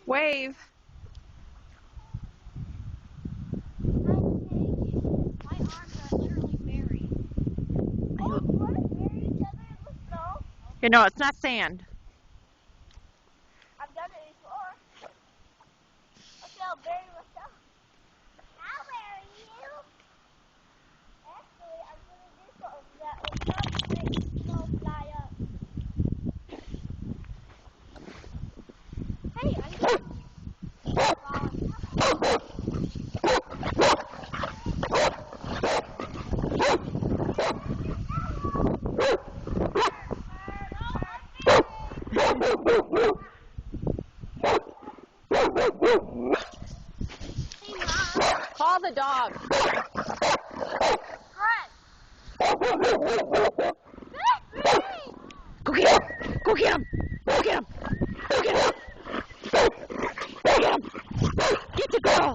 Wave. My arms are literally buried. Oh, you want to bury each other in the snow? You know, it's not sand. I've done it before. Okay, I'll bury myself. I'll bury you. Actually, I'm going to do something that will probably make the snow fly up. Hey, I'm going to... Call the dog. Go get him. Go get him. Go get him. Go get him. Go get him. Get the girl.